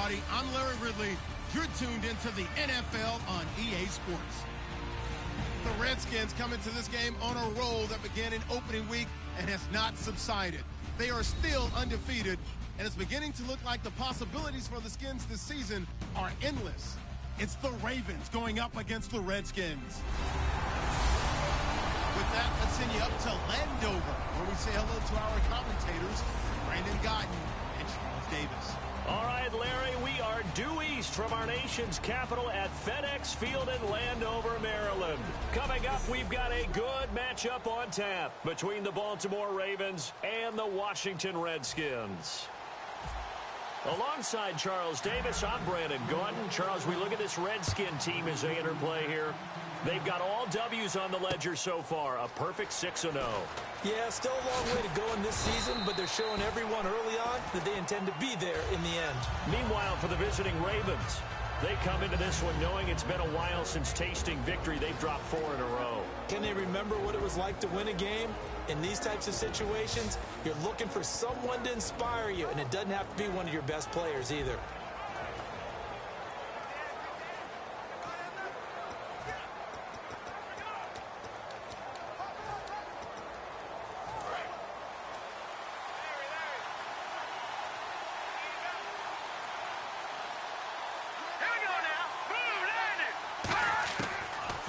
everybody. I'm Larry Ridley. You're tuned into the NFL on EA Sports. The Redskins come into this game on a roll that began in opening week and has not subsided. They are still undefeated, and it's beginning to look like the possibilities for the Skins this season are endless. It's the Ravens going up against the Redskins. With that, let's send you up to Landover, where we say hello to our commentators, Brandon Gaudin and Charles Davis. All right, Larry, we are due east from our nation's capital at FedEx Field in Landover, Maryland. Coming up, we've got a good matchup on tap between the Baltimore Ravens and the Washington Redskins. Alongside Charles Davis, I'm Brandon Gaudin. Charles, we look at this Redskin team as they enter play here. They've got all W's on the ledger so far, a perfect 6-0. Yeah, still a long way to go in this season, but they're showing everyone early on that they intend to be there in the end. Meanwhile, for the visiting Ravens, they come into this one knowing it's been a while since tasting victory. They've dropped 4 in a row. Can they remember what it was like to win a game? In these types of situations, you're looking for someone to inspire you, and it doesn't have to be one of your best players either.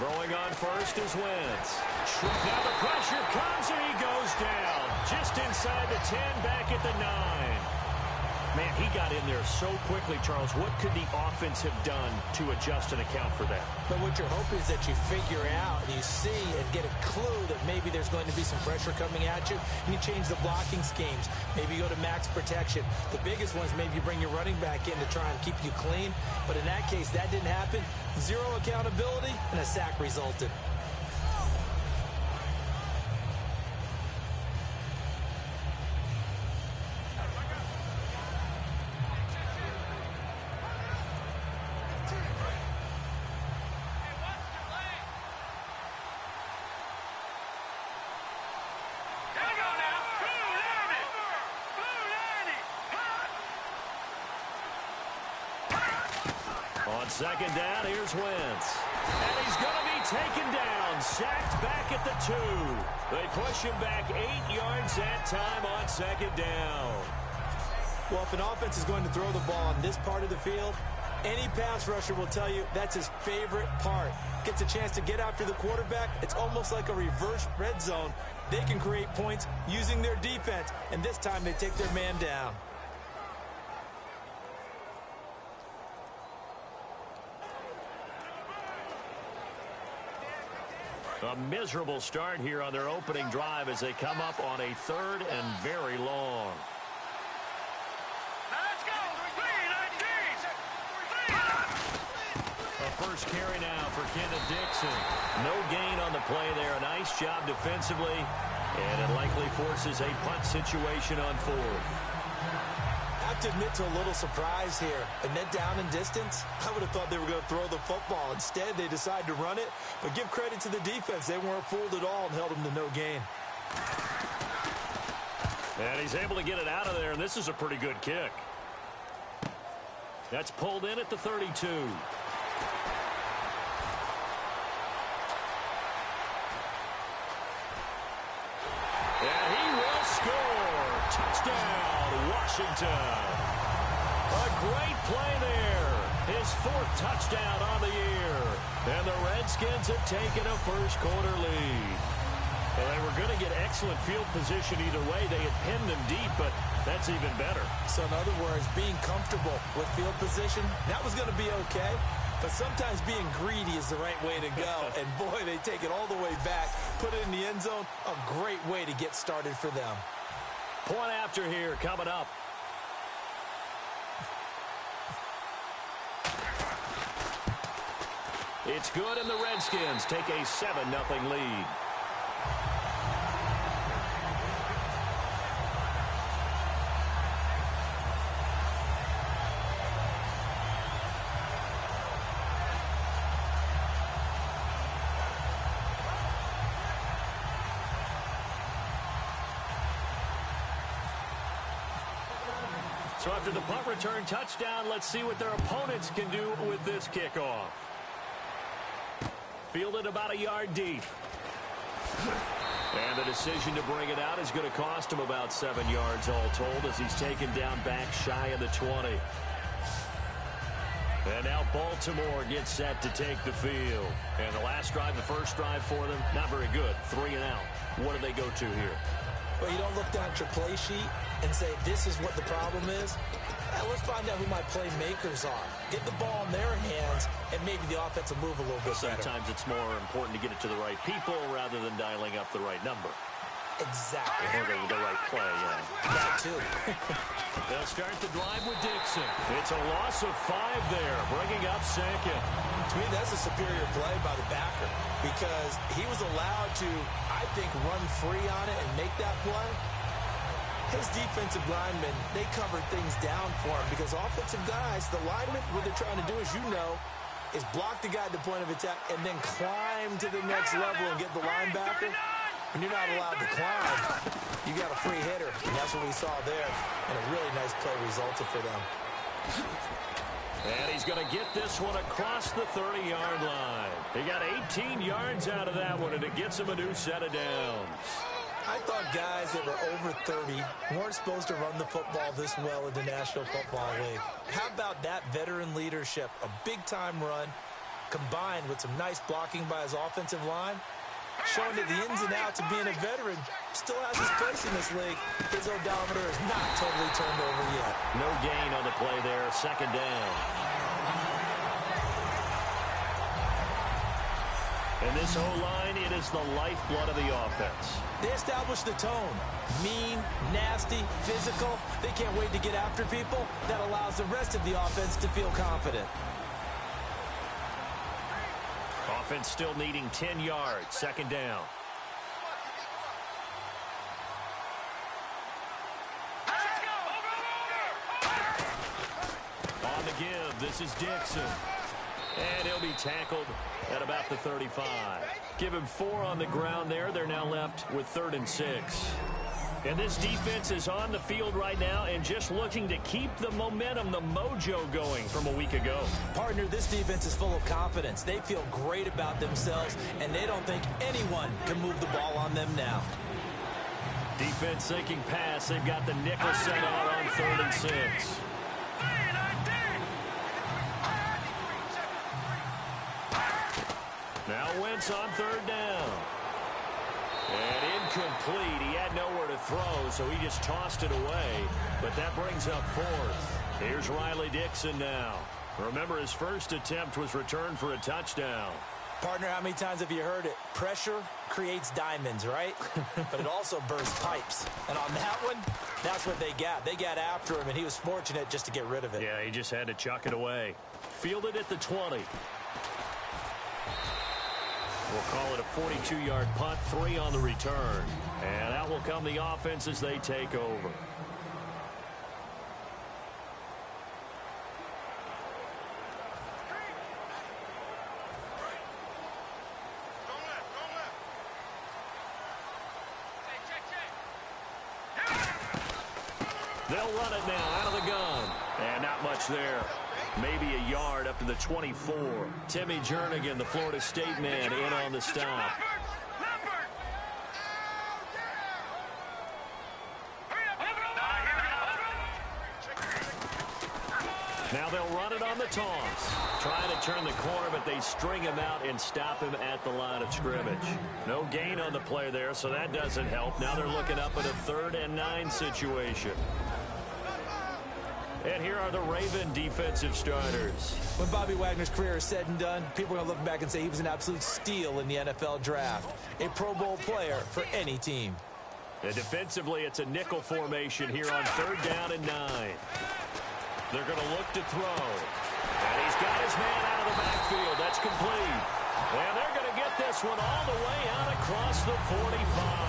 Throwing on first is Wentz. Now the pressure comes and he goes down. Just inside the 10, back at the 9. Man, he got in there so quickly, Charles. What could the offense have done to adjust and account for that? But what you're hoping is that you figure out, and you see and get a clue that maybe there's going to be some pressure coming at you, and you change the blocking schemes. Maybe you go to max protection. The biggest one is maybe you bring your running back in to try and keep you clean. But in that case, that didn't happen. Zero accountability, and a sack resulted. On second down, here's Wentz. And he's going to be taken down, sacked back at the 2. They push him back 8 yards that time on second down. Well, if an offense is going to throw the ball on this part of the field, any pass rusher will tell you that's his favorite part. Gets a chance to get after the quarterback. It's almost like a reverse red zone. They can create points using their defense, and this time they take their man down. A miserable start here on their opening drive as they come up on a 3rd and very long. Let's go! 3-19! A first carry now for Kendall Dixon. No gain on the play there. A nice job defensively. And it likely forces a punt situation on 4th. I have to admit to a little surprise here. And then down in distance, I would have thought they were going to throw the football. Instead, they decided to run it. But give credit to the defense. They weren't fooled at all and held them to no gain. And he's able to get it out of there, and this is a pretty good kick. That's pulled in at the 32. And he will score. Touchdown, Washington. A great play there. His 4th touchdown on the year. And the Redskins have taken a first-quarter lead. Well, they were going to get excellent field position either way. They had pinned them deep, but that's even better. So in other words, being comfortable with field position, that was going to be okay. But sometimes being greedy is the right way to go. And boy, they take it all the way back, put it in the end zone. A great way to get started for them. Point after here coming up. It's good, and the Redskins take a 7-0 lead. So after the punt return touchdown, let's see what their opponents can do with this kickoff. Fielded about a yard deep. And the decision to bring it out is going to cost him about 7 yards all told as he's taken down back shy of the 20. And now Baltimore gets set to take the field. And the last drive, the first drive for them, not very good. 3 and out. What do they go to here? Well, you don't look down at your play sheet and say, this is what the problem is. Let's find out who my playmakers are. Get the ball in their hands, and maybe the offense will move a little bit better. Sometimes it's more important to get it to the right people rather than dialing up the right number. Exactly. Or the right play, yeah. That too. They'll start the drive with Dixon. It's a loss of 5 there, bringing up second. To me, that's a superior play by the backer because he was allowed to, I think, run free on it and make that play. His defensive linemen, they covered things down for him because offensive guys, the linemen, what they're trying to do, as you know, is block the guy at the point of attack and then climb to the next level and get the linebacker. When you're not allowed to climb, you got a free hitter, and that's what we saw there, and a really nice play resulted for them. And he's going to get this one across the 30-yard line. He got 18 yards out of that one, and it gets him a new set of downs. I thought guys that were over 30 weren't supposed to run the football this well in the National Football League. How about that veteran leadership? A big-time run combined with some nice blocking by his offensive line, showing that the ins and outs of being a veteran still has his place in this league. His odometer is not totally turned over yet. No gain on the play there, second down. And this O-line, it is the lifeblood of the offense. They establish the tone. Mean, nasty, physical. They can't wait to get after people. That allows the rest of the offense to feel confident. Offense still needing 10 yards, second down. On the give, this is Dixon. And he'll be tackled at about the 35. Give him 4 on the ground there. They're now left with 3rd and 6. And this defense is on the field right now and just looking to keep the momentum, the mojo going from a week ago. Partner, this defense is full of confidence. They feel great about themselves, and they don't think anyone can move the ball on them now. Defense sinking pass. They've got the nickel set out on 3rd and 6. Now Wentz on 3rd down. And incomplete. He had nowhere to throw, so he just tossed it away. But that brings up 4th. Here's Riley Dixon now. Remember, his first attempt was returned for a touchdown. Partner, how many times have you heard it? Pressure creates diamonds, right? But it also bursts pipes. And on that one, that's what they got. They got after him, and he was fortunate just to get rid of it. Yeah, he just had to chuck it away. Fielded at the 20. We'll call it a 42-yard punt, 3 on the return. And out will come the offense as they take over. They'll run it now out of the gun. And not much there. Maybe a yard up to the 24. Timmy Jernigan, the Florida State man, in on the stop. Now they'll run it on the toss. Trying to turn the corner, but they string him out and stop him at the line of scrimmage. No gain on the play there, so that doesn't help. Now they're looking up at a 3rd and 9 situation. And here are the Raven defensive starters. When Bobby Wagner's career is said and done, people are going to look back and say he was an absolute steal in the NFL draft. A Pro Bowl player for any team. And defensively, it's a nickel formation here on 3rd down and 9. They're going to look to throw. And he's got his man out of the backfield. That's complete. And they're going to get this one all the way out across the 45.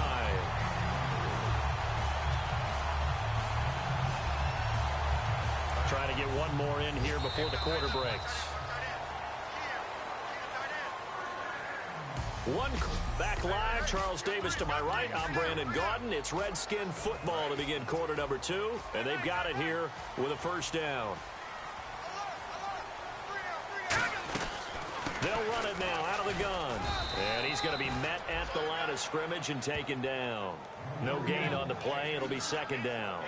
Trying to get one more in here before the quarter breaks. One back live, Charles Davis to my right. I'm Brandon Gaudin. It's Redskin football to begin quarter number 2, and they've got it here with a first down. They'll run it now out of the gun. And he's going to be met at the line of scrimmage and taken down. No gain on the play. It'll be second down.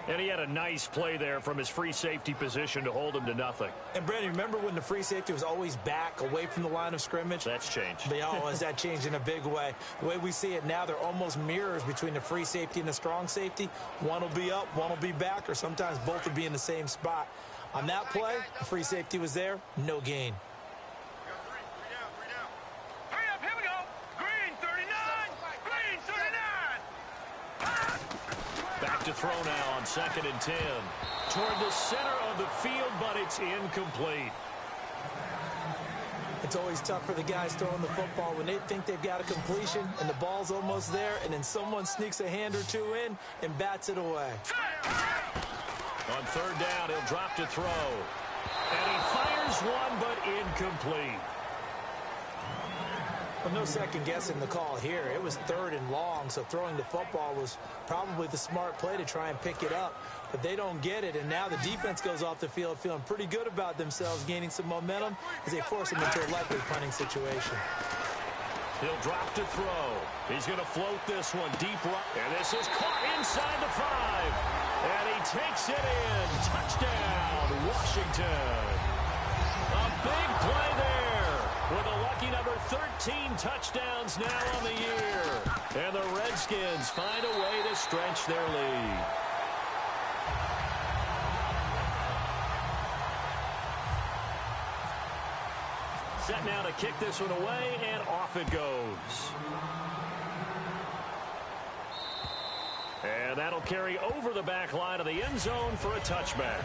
And he had a nice play there from his free safety position to hold him to nothing. And, Brandon, remember when the free safety was always back away from the line of scrimmage? That's changed. Has that changed in a big way? The way we see it now, they're almost mirrors between the free safety and the strong safety. One will be up, one will be back, or sometimes both will be in the same spot. On that play, the free safety was there, no gain. To throw now on 2nd and 10 toward the center of the field, but it's incomplete. It's always tough for the guys throwing the football when they think they've got a completion and the ball's almost there, and then someone sneaks a hand or two in and bats it away. On 3rd down, he'll drop to throw, and he fires one, but incomplete. Well, no second guessing the call here. It was 3rd and long, so throwing the football was probably the smart play to try and pick it up. But they don't get it, and now the defense goes off the field feeling pretty good about themselves, gaining some momentum as they force them into a likely punting situation. He'll drop to throw. He's going to float this one deep right. And this is caught inside the 5. And he takes it in. Touchdown, Washington. A big play there. With a lucky number 13 touchdowns now on the year. And the Redskins find a way to stretch their lead. Set now to kick this one away, and off it goes. And that'll carry over the back line of the end zone for a touchback.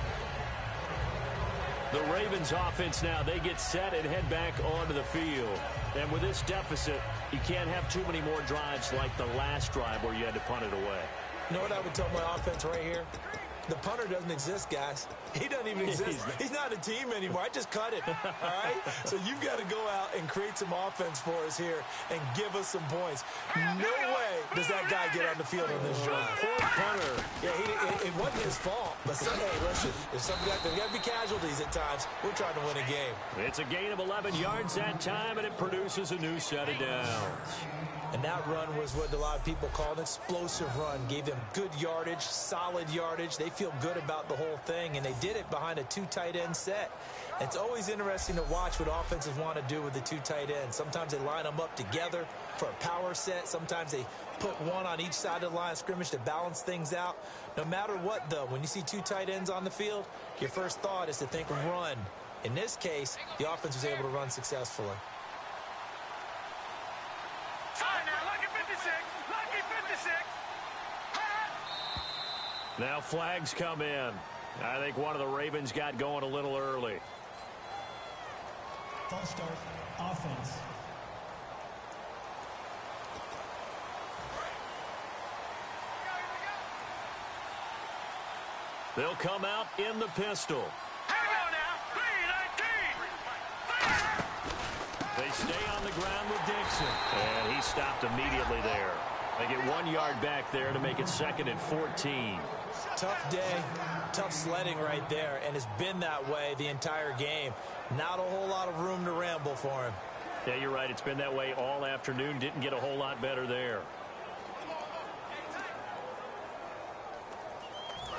The Ravens offense now, they get set and head back onto the field. And with this deficit, you can't have too many more drives like the last drive where you had to punt it away. You know what I would tell my offense right here? The punter doesn't exist, guys. He doesn't even exist. He's not a team anymore. I just cut it, all right? So you've got to go out and create some offense for us here and give us some points. No way does that guy get on the field on this drive. Poor punter. Yeah, it wasn't his fault. But hey, listen, there's got to be casualties at times. We're trying to win a game. It's a gain of 11 yards that time, and it produces a new set of downs. And that run was what a lot of people call an explosive run. Gave them good yardage, solid yardage. They feel good about the whole thing, and they did it behind a 2 tight end set. And it's always interesting to watch what offenses want to do with the 2 tight ends. Sometimes they line them up together for a power set. Sometimes they put one on each side of the line of scrimmage to balance things out. No matter what, though, when you see 2 tight ends on the field, your first thought is to think run. In this case, the offense was able to run successfully. Now flags come in. I think one of the Ravens got going a little early. False start, offense. They'll come out in the pistol. They stay on the ground with Dixon. And he stopped immediately there. They get 1 yard back there to make it 2nd and 14. Tough day, tough sledding right there, and it's been that way the entire game. Not a whole lot of room to ramble for him. Yeah, you're right. It's been that way all afternoon. Didn't get a whole lot better there.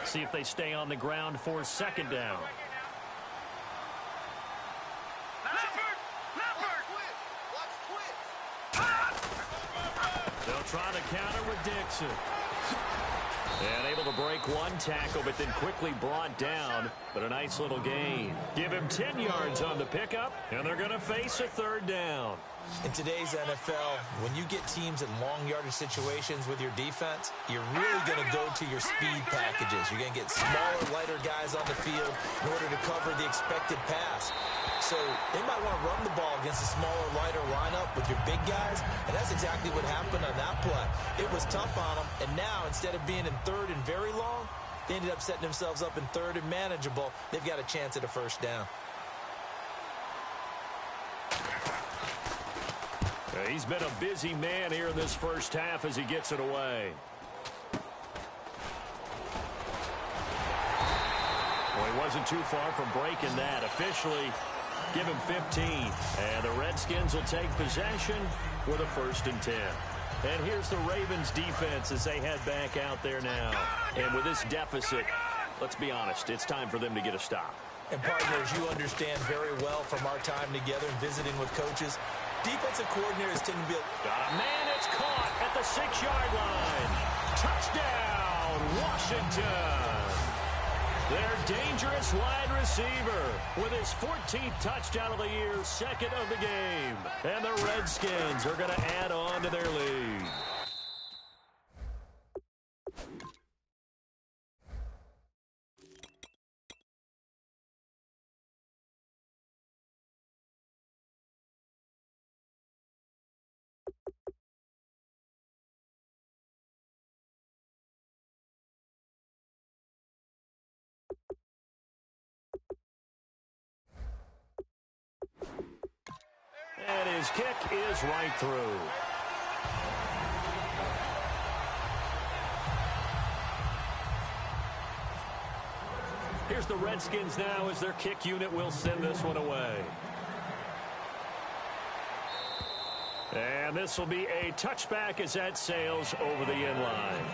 See if they stay on the ground for 2nd down. They'll try to counter with Dixon. And able to break one tackle, but then quickly brought down. But a nice little gain. Give him 10 yards on the pickup, and they're going to face a 3rd down. In today's NFL, when you get teams in long yardage situations with your defense, you're really going to go to your speed packages. You're going to get smaller, lighter guys on the field in order to cover the expected pass. So they might want to run the ball against a smaller, lighter lineup with your big guys, and that's exactly what happened on that play. It was tough on them, and now instead of being in 3rd and very long, they ended up setting themselves up in 3rd and manageable. They've got a chance at a 1st down. He's been a busy man here in this first half as he gets it away. Well, he wasn't too far from breaking that. Officially, give him 15. And the Redskins will take possession with a 1st and 10. And here's the Ravens defense as they head back out there now. And with this deficit, let's be honest, it's time for them to get a stop. And partners, you understand very well from our time together and visiting with coaches, defensive coordinators tend to be... Got a man, it's caught at the 6-yard line. Touchdown, Washington. Their dangerous wide receiver with his 14th touchdown of the year, 2nd of the game. And the Redskins are going to add on to their lead. And his kick is right through. Here's the Redskins now as their kick unit will send this one away. And this will be a touchback as that sails over the end line.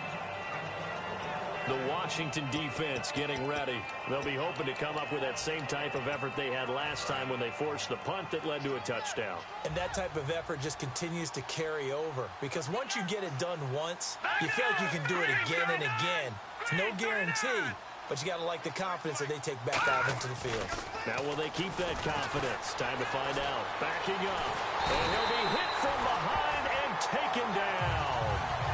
The Washington defense getting ready. They'll be hoping to come up with that same type of effort they had last time when they forced the punt that led to a touchdown. And that type of effort just continues to carry over. Because once you get it done once, you feel like you can do it again and again. It's no guarantee, but you got to like the confidence that they take back out into the field. Now will they keep that confidence? Time to find out. Backing up. And he'll be hit from behind and taken down.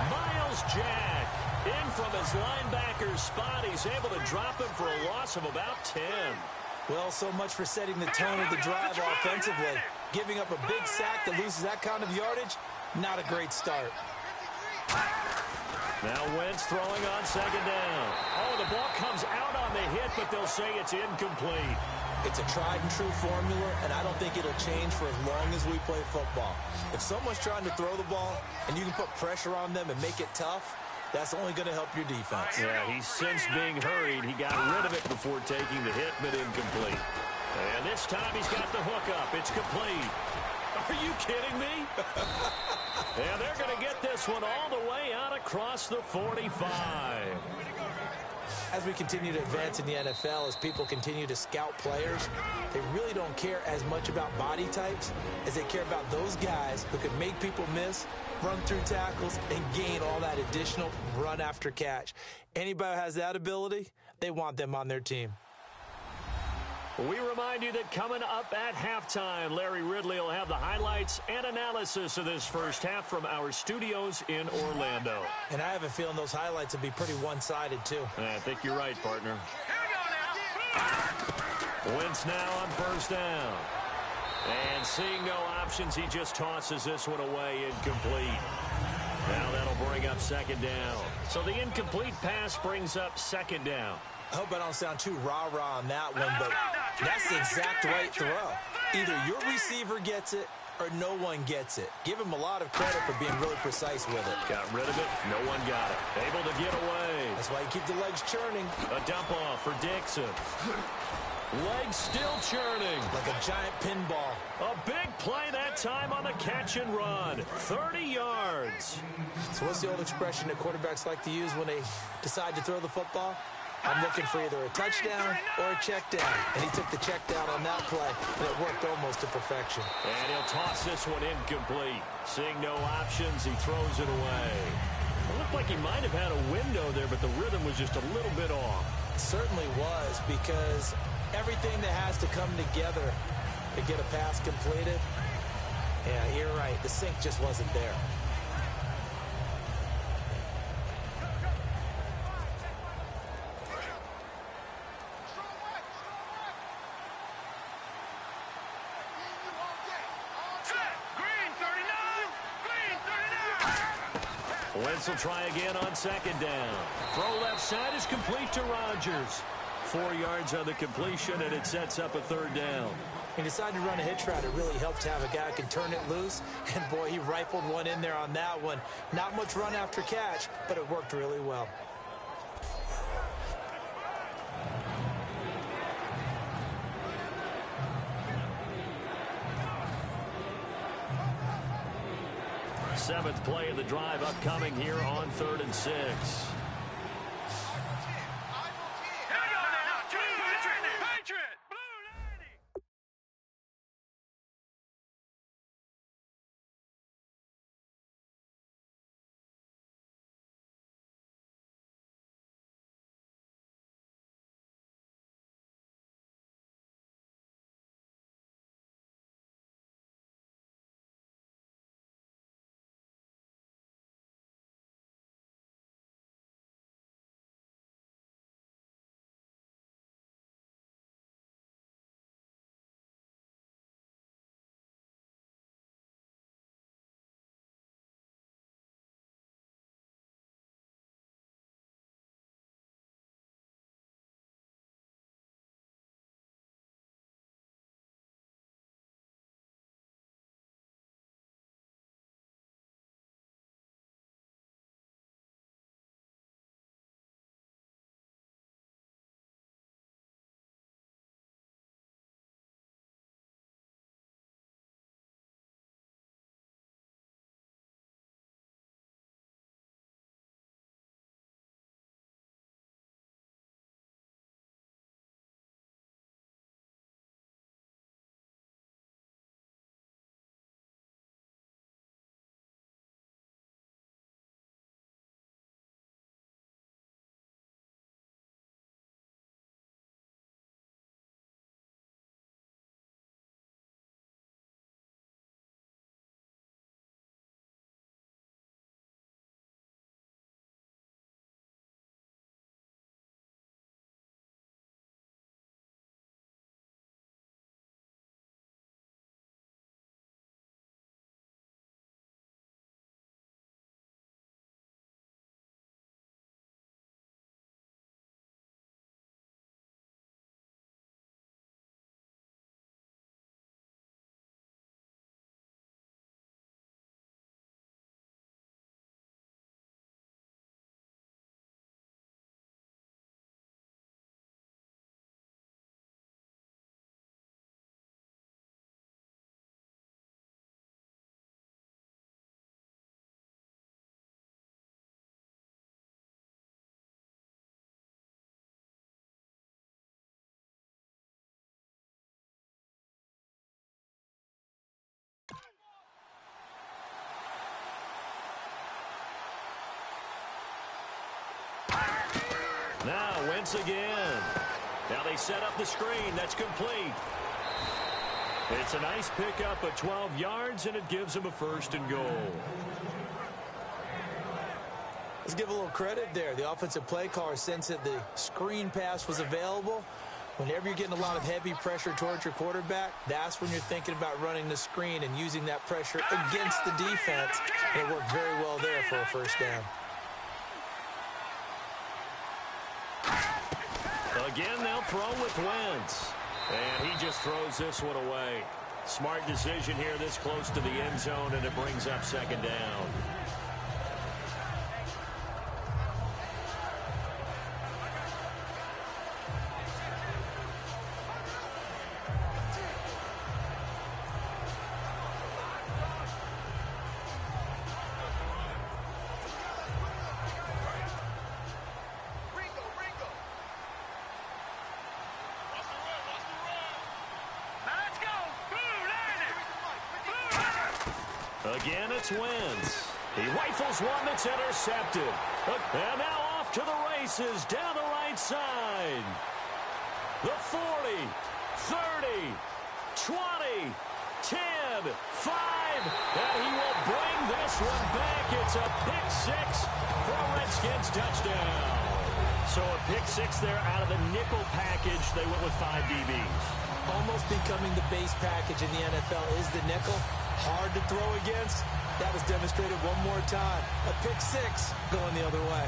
Myles Jack. In from his linebacker's spot, he's able to drop him for a loss of about 10. Well, so much for setting the tone of the drive offensively. Giving up a big sack that loses that kind of yardage, not a great start. Now Wentz throwing on 2nd down. Oh, the ball comes out on the hit, but they'll say it's incomplete. It's a tried-and-true formula, and I don't think it'll change for as long as we play football. If someone's trying to throw the ball, and you can put pressure on them and make it tough, that's only going to help your defense. Yeah, he's since being hurried. He got rid of it before taking the hit, but incomplete. And this time he's got the hook up. It's complete. Are you kidding me? And they're going to get this one all the way out across the 45. As we continue to advance in the NFL, as people continue to scout players, they really don't care as much about body types as they care about those guys who can make people miss, run through tackles, and gain all that additional run after catch. Anybody who has that ability, they want them on their team. We remind you that coming up at halftime, Larry Ridley will have the highlights and analysis of this first half from our studios in Orlando. And I have a feeling those highlights will be pretty one-sided, too. I think you're right, partner. Wentz now on 1st down. And seeing no options, he just tosses this one away, incomplete. Now that'll bring up 2nd down. So the incomplete pass brings up 2nd down. I hope I don't sound too rah-rah on that one, but that's the exact right throw. Either your receiver gets it or no one gets it. Give him a lot of credit for being really precise with it. Got rid of it. No one got it. Able to get away. That's why you keep the legs churning. A dump off for Dixon. Legs still churning. Like a giant pinball. A big play that time on the catch and run. 30 yards. So what's the old expression that quarterbacks like to use when they decide to throw the football? I'm looking for either a touchdown or a check down. And he took the check down on that play, and it worked almost to perfection. And he'll toss this one incomplete. Seeing no options, he throws it away. It looked like he might have had a window there, but the rhythm was just a little bit off. It certainly was, because everything that has to come together to get a pass completed, yeah, you're right. The sync just wasn't there. Wentz will try again on 2nd down. Throw left side is complete to Rodgers. 4 yards on the completion, and it sets up a 3rd down. He decided to run a hitch route. It really helps to have a guy who can turn it loose. And, boy, he rifled one in there on that one. Not much run after catch, but it worked really well. Seventh play of the drive upcoming here on 3rd and 6. Now Wentz again. Now they set up the screen. That's complete. It's a nice pickup of 12 yards, and it gives him a 1st and goal. Let's give a little credit there. The offensive play caller sensed that the screen pass was available. Whenever you're getting a lot of heavy pressure towards your quarterback, that's when you're thinking about running the screen and using that pressure against the defense. And it worked very well there for a 1st down. Again, they'll throw with Wentz. And he just throws this one away. Smart decision here this close to the end zone, and it brings up 2nd down. Again, it's Wentz. He rifles one that's intercepted. And now off to the races down the right side. The 40, 30, 20, 10, 5. And he will bring this one back. It's a pick 6 for a Redskins touchdown. So a pick 6 there out of the nickel package. They went with 5 DBs. Almost becoming the base package in the NFL is the nickel. Hard to throw against. That was demonstrated one more time. A pick 6 going the other way.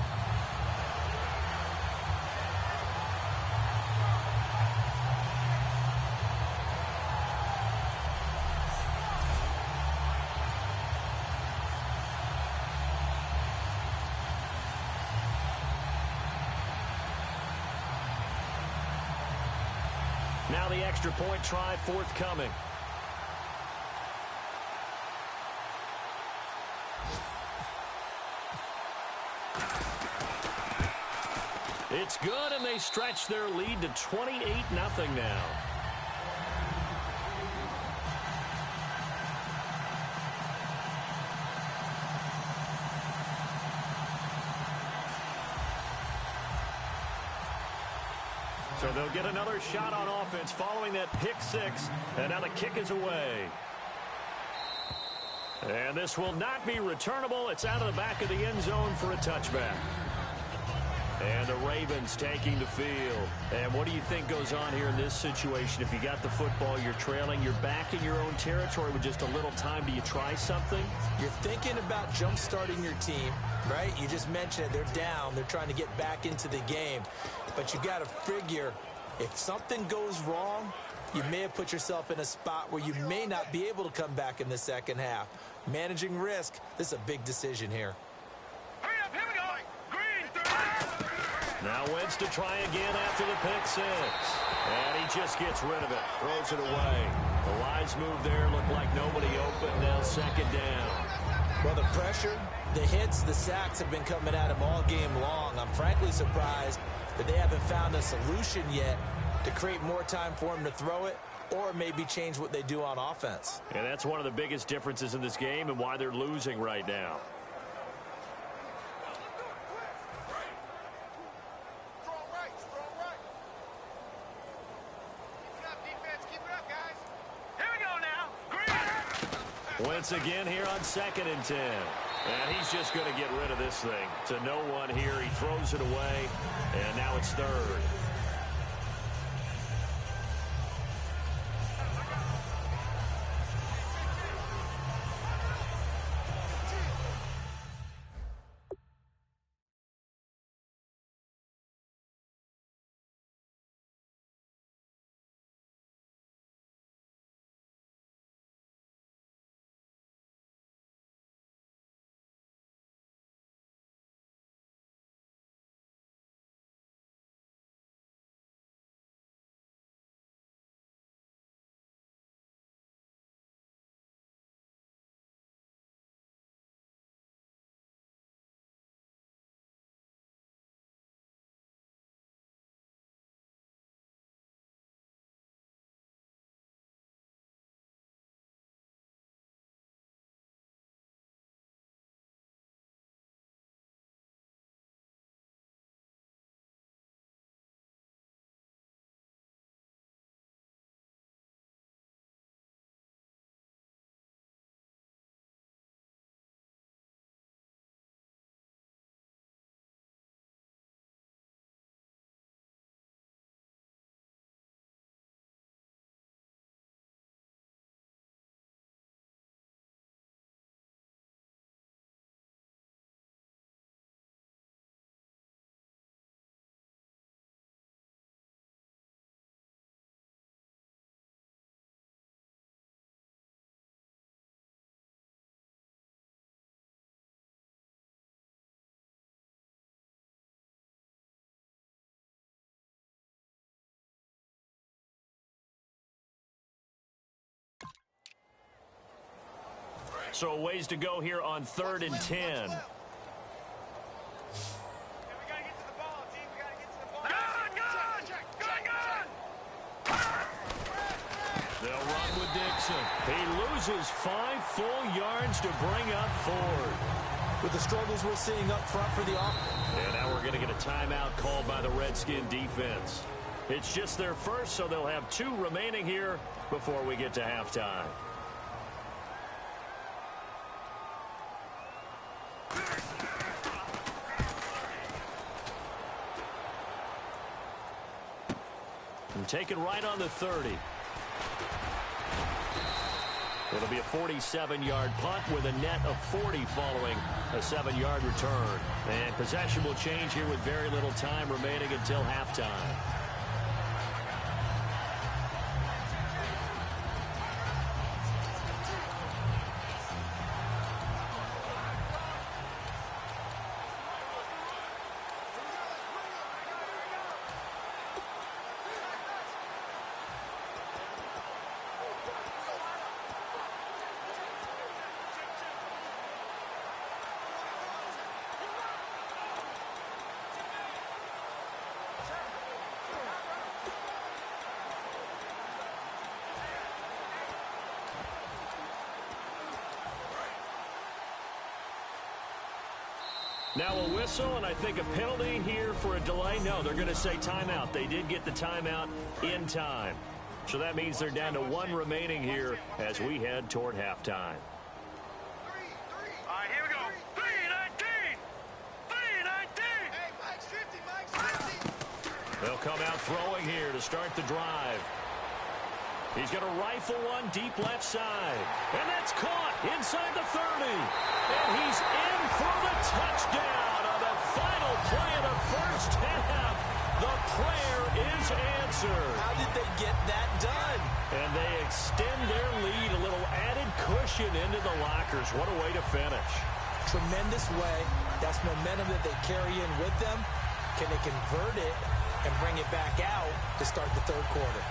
now the extra point try forthcoming. It's good, and they stretch their lead to 28-0 now. So they'll get another shot on offense following that pick six, and now the kick is away. And this will not be returnable. It's out of the back of the end zone for a touchback. And the Ravens taking the field. And what do you think goes on here in this situation? If you got the football, you're trailing, you're back in your own territory with just a little time. Do you try something? You're thinking about jump-starting your team, right? You just mentioned it. They're down. They're trying to get back into the game. But you got to figure, if something goes wrong, you may have put yourself in a spot where you may not be able to come back in the second half. Managing risk, this is a big decision here. Now Wentz to try again after the pick six. And he just gets rid of it. Throws it away. The wise move there looked like nobody open. Now second down. Well, the pressure, the hits, the sacks have been coming at him all game long. I'm frankly surprised that they haven't found a solution yet to create more time for him to throw it or maybe change what they do on offense. And that's one of the biggest differences in this game and why they're losing right now. Once again here on 2nd and 10. And he's just going to get rid of this thing. To no one here. He throws it away. And now it's third. So a ways to go here on 3rd and 10. They'll run with Dixon. He loses 5 full yards to bring up 4. With the struggles we're seeing up front for the offense. And now we're going to get a timeout called by the Redskin defense. It's just their first, so they'll have 2 remaining here before we get to halftime. And taken right on the 30. It'll be a 47-yard punt with a net of 40 following a 7-yard return. And possession will change here with very little time remaining until halftime. Now a whistle, and I think a penalty here for a delay. No, they're going to say timeout. They did get the timeout in time. So that means they're down to one remaining here as we head toward halftime. All right, here we go. 3-19. 3-19. Hey, Mike's 50. Mike's 50. They'll come out throwing here to start the drive. He's going to rifle one deep left side. And that's caught inside the 30. And he's in for the touchdown on the final play of the first half. The prayer is answered. How did they get that done? And they extend their lead, a little added cushion into the lockers. What a way to finish. Tremendous way. That's momentum that they carry in with them. Can they convert it and bring it back out to start the third quarter?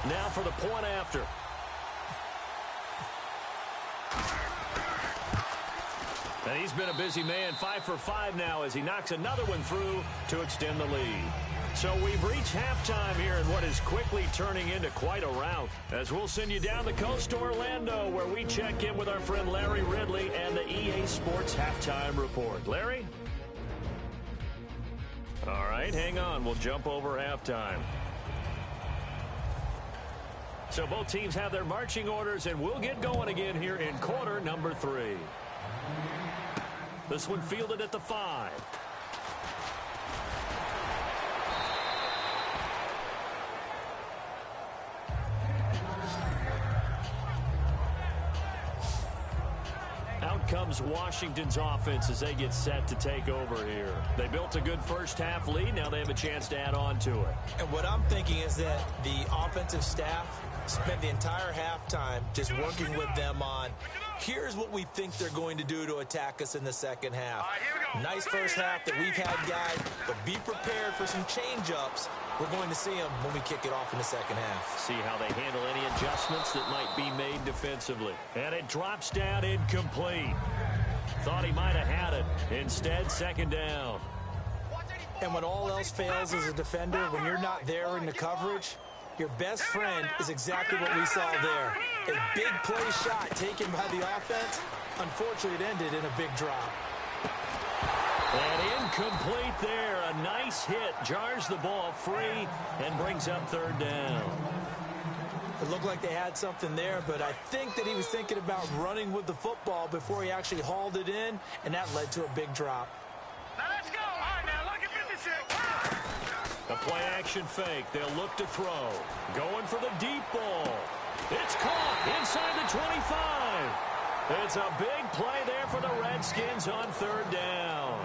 Now for the point after. And he's been a busy man, 5 for 5 now as he knocks another one through to extend the lead. So we've reached halftime here in what is quickly turning into quite a rout. As we'll send you down the coast to Orlando where we check in with our friend Larry Ridley and the EA Sports Halftime Report. Larry? All right, hang on. We'll jump over halftime. So both teams have their marching orders, and we'll get going again here in quarter number 3. This one fielded at the 5. Out comes Washington's offense as they get set to take over here. They built a good first half lead. Now they have a chance to add on to it. And what I'm thinking is that the offensive staff spent the entire halftime just working with them on, here's what we think they're going to do to attack us in the second half. Nice first half that we've had, guys, but be prepared for some change-ups. We're going to see them when we kick it off in the second half. See how they handle any adjustments that might be made defensively. And it drops down incomplete. Thought he might have had it. Instead, second down. And when all else fails as a defender, when you're not there in the coverage, your best friend is exactly what we saw there. A big play shot taken by the offense. Unfortunately, it ended in a big drop. And incomplete there. A nice hit. Jars the ball free and brings up third down. It looked like they had something there, but I think that he was thinking about running with the football before he actually hauled it in, and that led to a big drop. Now let's go. All right, now look at 56. A play action fake. They'll look to throw. Going for the deep ball. It's caught inside the 25. It's a big play there for the Redskins on third down.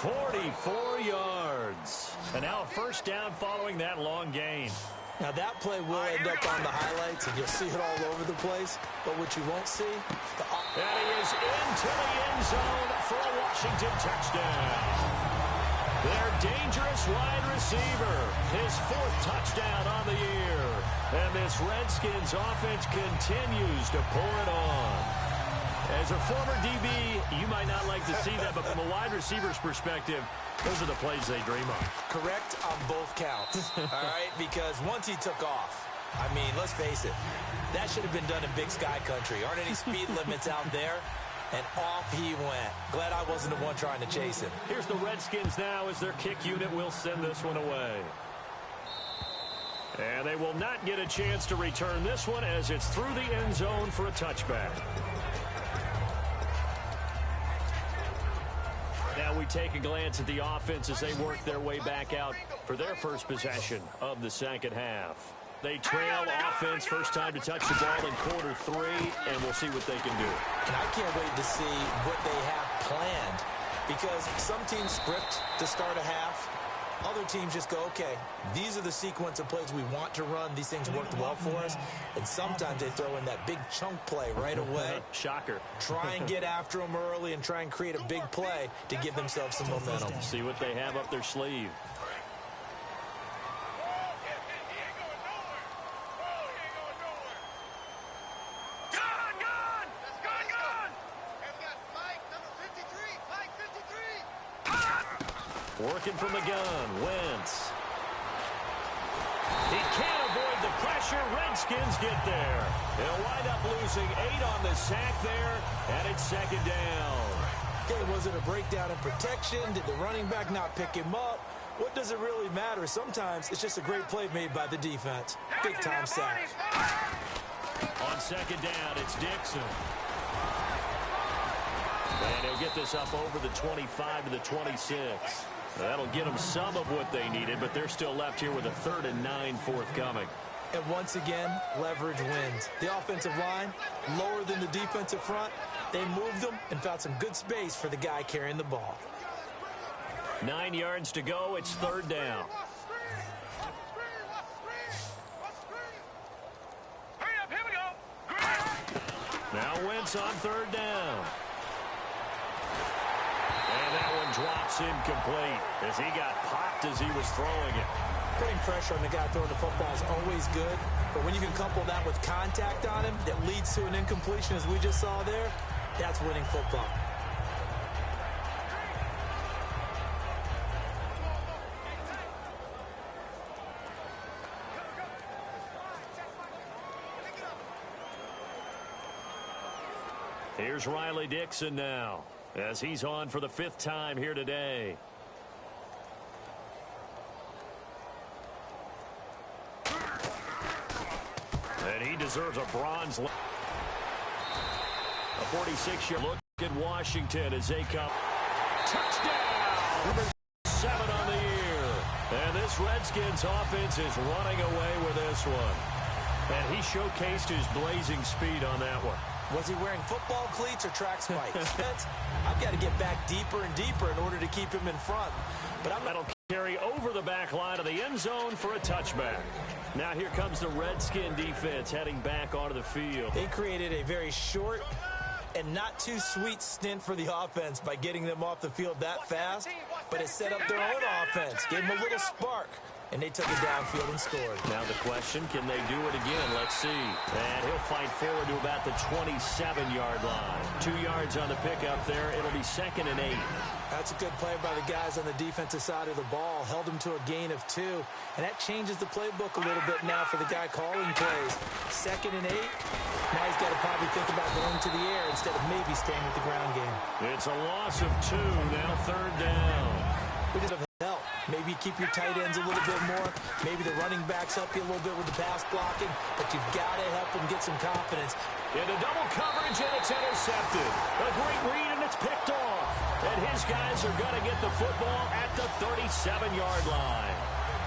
44 yards. And now a first down following that long gain. Now that play will end up on the highlights, and you'll see it all over the place. But what you won't see, and he is into the end zone for a Washington touchdown. Their dangerous wide receiver, his 4th touchdown on the year. And this Redskins offense continues to pour it on. As a former DB, you might not like to see that, but from a wide receiver's perspective, those are the plays they dream of. Correct on both counts, all right? Because once he took off, I mean, let's face it, that should have been done in Big Sky Country. Aren't any speed limits out there? And off he went. Glad I wasn't the one trying to chase him. Here's the Redskins now as their kick unit will send this one away. And they will not get a chance to return this one as it's through the end zone for a touchback. Now we take a glance at the offense as they work their way back out for their first possession of the second half. They trail offense, first time to touch the ball in quarter 3, and we'll see what they can do. And I can't wait to see what they have planned, because some teams script to start a half. Other teams just go, okay, these are the sequence of plays we want to run. These things worked well for us. And sometimes they throw in that big chunk play right away. Shocker. Try and get after them early and try and create a big play to give themselves some momentum. See what they have up their sleeve. Working from the gun, Wentz. He can't avoid the pressure. Redskins get there. They'll wind up losing 8 on the sack there, and it's second down. Okay, was it a breakdown in protection? Did the running back not pick him up? What does it really matter? Sometimes it's just a great play made by the defense. Big-time sack. On second down, it's Dixon. And he'll get this up over the 25 to the 26. That'll get them some of what they needed, but they're still left here with a 3rd and 9 forthcoming. And once again, leverage wins. The offensive line, lower than the defensive front. They moved them and found some good space for the guy carrying the ball. 9 yards to go. It's 3rd down. Hurry up, here we go. Now Wentz on 3rd down. And that one drops incomplete as he got popped as he was throwing it. Putting pressure on the guy throwing the football is always good, but when you can couple that with contact on him that leads to an incompletion, as we just saw there, that's winning football. Here's Riley Dixon now, as he's on for the 5th time here today. And he deserves a bronze. A 46-year look at Washington as they come. Touchdown! Number 7 on the year. And this Redskins offense is running away with this one. And he showcased his blazing speed on that one. Was he wearing football cleats or track spikes? I've got to get back deeper and deeper in order to keep him in front. But that'll carry over the back line of the end zone for a touchback. Now here comes the Redskin defense heading back onto the field. They created a very short and not too sweet stint for the offense by getting them off the field that fast, but it set up their own offense, gave them a little spark, and they took it downfield and scored. Now the question, can they do it again? Let's see. And he'll fight forward to about the 27-yard line. 2 yards on the pickup there. It'll be 2nd and 8. That's a good play by the guys on the defensive side of the ball. Held them to a gain of 2. And that changes the playbook a little bit now for the guy calling plays. 2nd and 8. Now he's got to probably think about going to the air instead of maybe staying with the ground game. It's a loss of 2. Now 3rd down. We just have help. Maybe keep your tight ends a little bit more. Maybe the running backs help you a little bit with the pass blocking. But you've got to help them get some confidence. Into double coverage, and it's intercepted. A great read, and it's picked off. And his guys are going to get the football at the 37-yard line.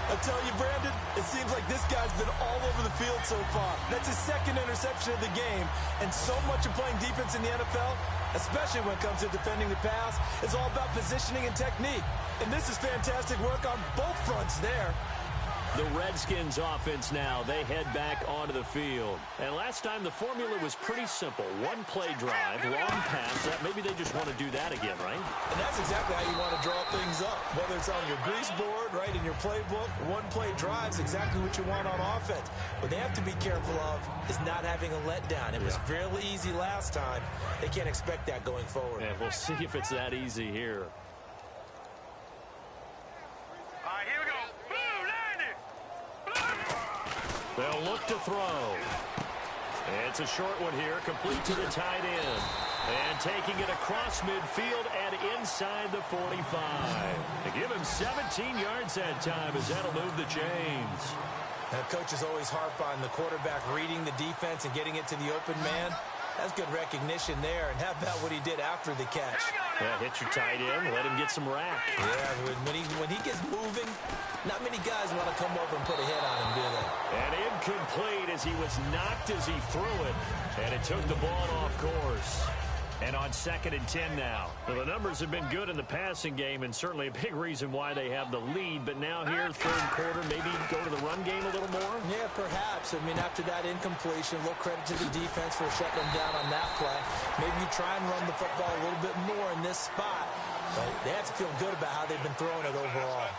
I tell you, Brandon, it seems like this guy's been all over the field so far. That's his 2nd interception of the game. And so much of playing defense in the NFL, especially when it comes to defending the pass, is all about positioning and technique. And this is fantastic work on both fronts there. The Redskins offense now, they head back onto the field. And last time the formula was pretty simple. 1 play drive, long pass. Maybe they just want to do that again, right? And that's exactly how you want to draw things up. Whether it's on your grease board, right, in your playbook, 1 play drive is exactly what you want on offense. What they have to be careful of is not having a letdown. It was fairly easy last time. They can't expect that going forward. And we'll see if it's that easy here. They'll look to throw. It's a short one here, complete to the tight end. And taking it across midfield and inside the 45. They give him 17 yards that time as that'll move the chains. Now, coaches always harp on the quarterback reading the defense and getting it to the open man. That's good recognition there. And how about what he did after the catch? Yeah, hit your tight end, let him get some rack. Yeah, when he gets moving, not many guys want to come over and put a hit on him, do they? And incomplete as he was knocked as he threw it. And it took the ball off course. And on 2nd and 10 now. Well, the numbers have been good in the passing game and certainly a big reason why they have the lead. But now here, 3rd quarter, maybe go to the run game a little more? Yeah, perhaps. I mean, after that incompletion, a little credit to the defense for shutting them down on that play. Maybe you try and run the football a little bit more in this spot. But they have to feel good about how they've been throwing it overall.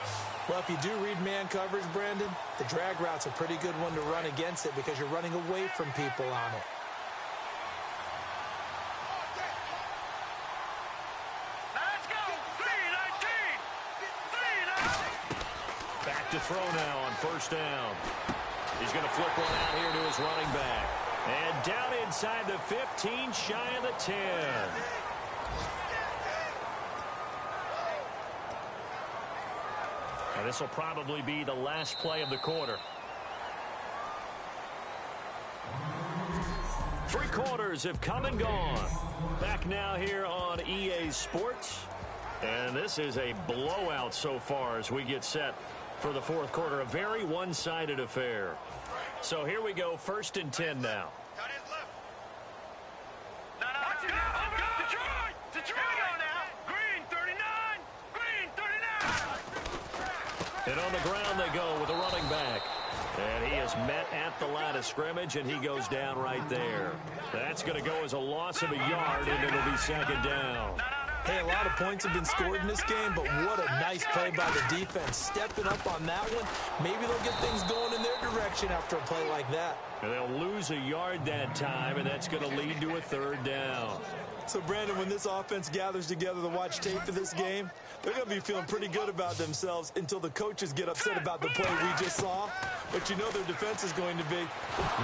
Well, if you do read man coverage, Brandon, the drag route's a pretty good one to run against it because you're running away from people on it. to throw now on first down. He's going to flip one out here to his running back. And down inside the 15, shy of the 10. And this will probably be the last play of the quarter. 3 quarters have come and gone. Back now here on EA Sports. And this is a blowout so far as we get set for the fourth quarter. A very one-sided affair. So here we go, 1st and 10 now. And on the ground they go with the running back. And he is met at the line of scrimmage, and he goes down right there. That's going to go as a loss of a yard, and it'll be 2nd down. Hey, a lot of points have been scored in this game, but what a nice play by the defense. Stepping up on that one, maybe they'll get things going in their direction after a play like that. And they'll lose a yard that time, and that's going to lead to a 3rd down. So, Brandon, when this offense gathers together to watch tape for this game, they're going to be feeling pretty good about themselves until the coaches get upset about the play we just saw. But you know their defense is going to be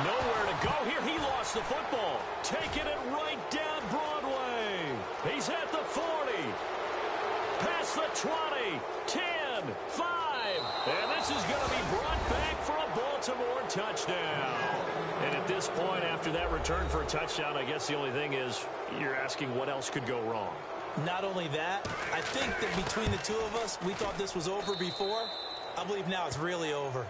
nowhere to go here. He lost the football. Taking it right down Broadway. He's at the 40. Past the 20. 10. 5. And this is going to be brought back for a Baltimore touchdown. And at this point, after that return for a touchdown, I guess the only thing is you're asking what else could go wrong. Not only that, I think that between the two of us, we thought this was over before. I believe now it's really over.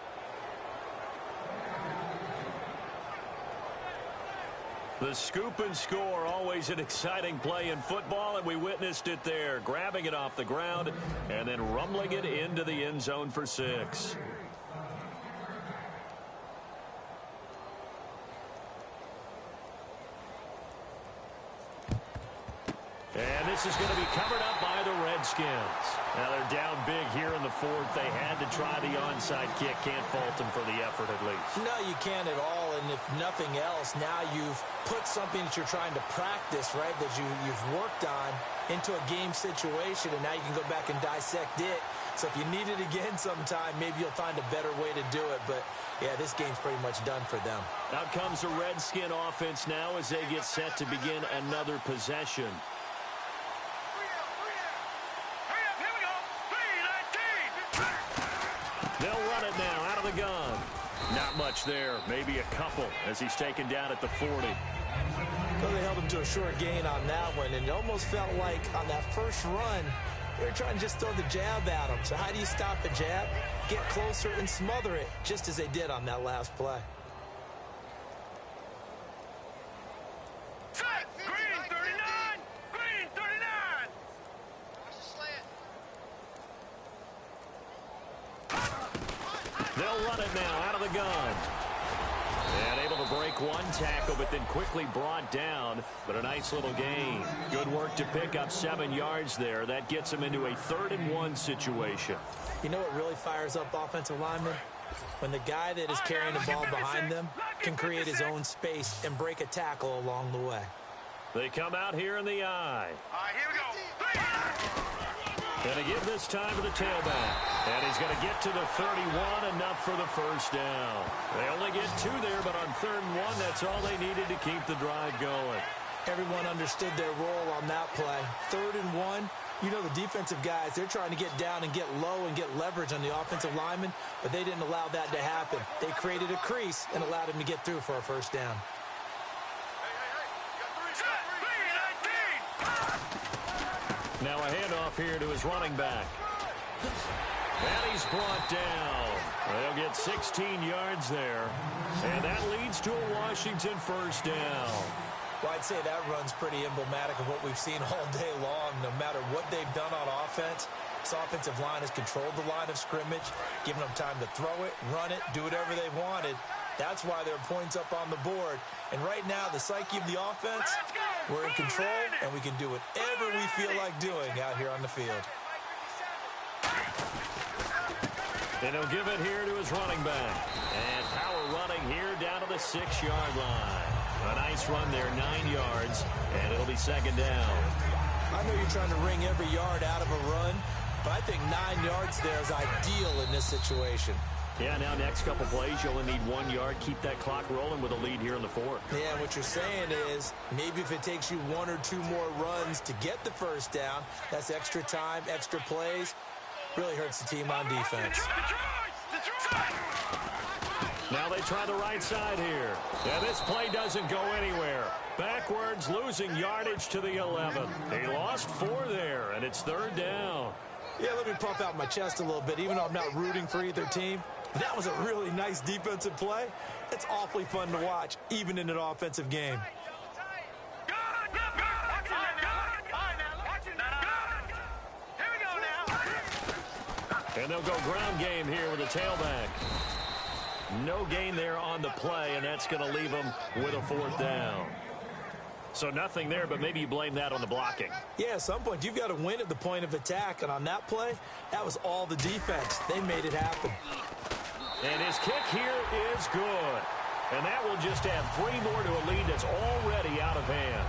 The scoop and score, always an exciting play in football, and we witnessed it there, grabbing it off the ground and then rumbling it into the end zone for 6. And this is going to be covered up by the Redskins. Now they're down big here in the 4th. They had to try the onside kick. Can't fault them for the effort at least. No, you can't at all. And if nothing else, now you've put something that you're trying to practice, right, that you've worked on into a game situation, and now you can go back and dissect it. So if you need it again sometime, maybe you'll find a better way to do it. But, yeah, this game's pretty much done for them. Out comes the Redskin offense now as they get set to begin another possession. They'll run it now out of the gun. Not much there. Maybe a couple as he's taken down at the 40. Well, they held him to a short gain on that one, and it almost felt like on that first run, they were trying to just throw the jab at him. So how do you stop a jab? Get closer and smother it, just as they did on that last play. Green 39! Green 39! They'll run it now out of the gun. And able to break one tackle, but then quickly brought down. But a nice little gain. Good work to pick up 7 yards there. That gets them into a 3rd and 1 situation. You know what really fires up offensive linemen? When the guy that is carrying the ball behind them can create his own space and break a tackle along the way. They come out here in the eye. All right, here we go. Going to give this time to the tailback. And he's going to get to the 31, enough for the first down. They only get 2 there, but on 3rd and 1, that's all they needed to keep the drive going. Everyone understood their role on that play. 3rd and 1, you know the defensive guys, they're trying to get down and get low and get leverage on the offensive lineman, but they didn't allow that to happen. They created a crease and allowed him to get through for a first down. Now a handoff here to his running back. And he's brought down. They'll get 16 yards there. And that leads to a Washington first down. Well, I'd say that run's pretty emblematic of what we've seen all day long. No matter what they've done on offense, this offensive line has controlled the line of scrimmage, given them time to throw it, run it, do whatever they wanted. That's why there are points up on the board. And right now, the psyche of the offense, we're in control, and we can do whatever we feel like doing out here on the field. And he'll give it here to his running back. And power running here down to the 6-yard line. A nice run there, 9 yards, and it'll be 2nd down. I know you're trying to wring every yard out of a run, But I think 9 yards there is ideal in this situation. Yeah, now next couple plays, you only need 1 yard. Keep that clock rolling with a lead here in the fourth. Yeah, what you're saying is maybe if it takes you 1 or 2 more runs to get the first down, that's extra time, extra plays. Really hurts the team on defense. Now they try the right side here. Yeah, this play doesn't go anywhere. Backwards, losing yardage to the 11. He lost 4 there, and it's 3rd down. Yeah, let me puff out my chest a little bit, even though I'm not rooting for either team. That was a really nice defensive play. It's awfully fun to watch, even in an offensive game. And they'll go ground game here with a tailback. No gain there on the play, and that's going to leave them with a 4th down. So nothing there, but maybe you blame that on the blocking. Yeah, at some point, you've got to win at the point of attack. And on that play, that was all the defense. They made it happen. And his kick here is good. And that will just add 3 more to a lead that's already out of hand.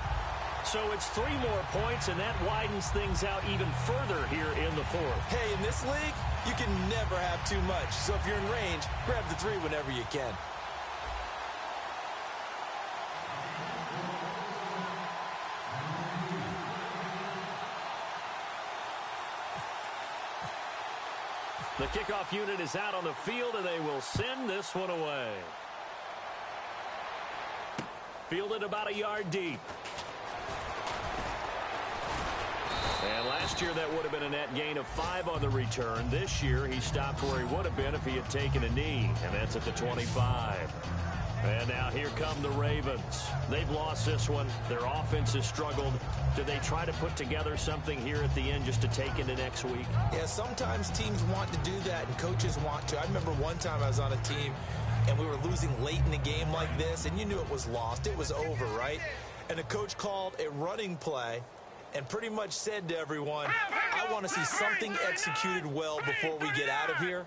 So it's 3 more points, and that widens things out even further here in the fourth. Hey, in this league, you can never have too much. So if you're in range, grab the 3 whenever you can. The kickoff unit is out on the field, and they will send this one away. Fielded about a yard deep. And last year, that would have been a net gain of 5 on the return. This year, he stopped where he would have been if he had taken a knee, and that's at the 25. And now here come the Ravens. They've lost this one. Their offense has struggled. Do they try to put together something here at the end just to take into next week? Yeah, sometimes teams want to do that, and coaches want to. I remember one time I was on a team, and we were losing late in a game like this, and you knew it was lost. It was over, right? And the coach called a running play and pretty much said to everyone, I want to see something executed well before we get out of here.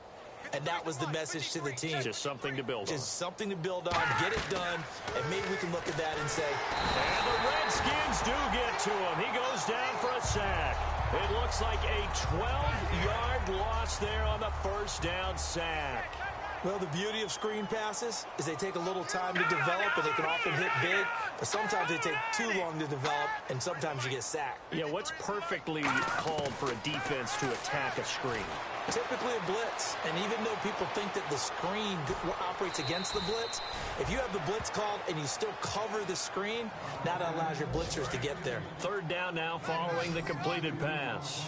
And that was the message to the team. Just something to build on. Just something to build on, get it done, and maybe we can look at that and say. And the Redskins do get to him. He goes down for a sack. It looks like a 12-yard loss there on the first down sack. Well, the beauty of screen passes is they take a little time to develop, and they can often hit big, but sometimes they take too long to develop, and sometimes you get sacked. Yeah, what's perfectly called for a defense to attack a screen? Typically a blitz, and even though people think that the screen operates against the blitz, if you have the blitz called and you still cover the screen, that allows your blitzers to get there. 3rd down now following the completed pass.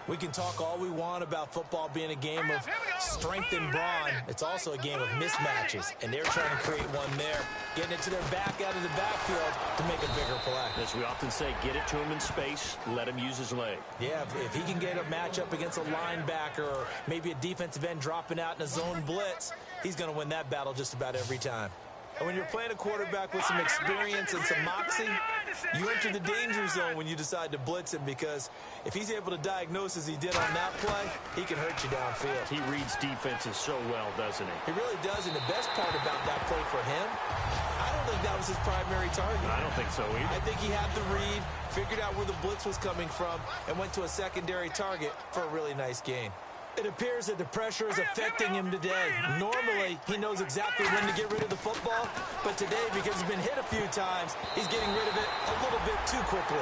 We can talk all we want about football being a game of strength and brawn. It's also a game of mismatches, and they're trying to create one there, getting it to their back out of the backfield to make a bigger play. As we often say, get it to him in space, let him use his leg. Yeah, if he can get a matchup against a linebacker or maybe a defensive end dropping out in a zone blitz, he's going to win that battle just about every time. And when you're playing a quarterback with some experience and some moxie, you enter the danger zone when you decide to blitz him, because if he's able to diagnose as he did on that play, he can hurt you downfield. He reads defenses so well, doesn't he? He really does, and the best part about that play for him, I don't think that was his primary target. I don't think so either. I think he had the read, figured out where the blitz was coming from, and went to a secondary target for a really nice gain. It appears that the pressure is affecting him today. Normally, he knows exactly when to get rid of the football, but today, because he's been hit a few times, he's getting rid of it a little bit too quickly.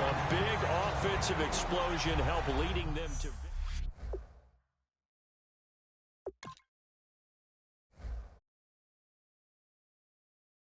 A big offensive explosion helped leading them to victory.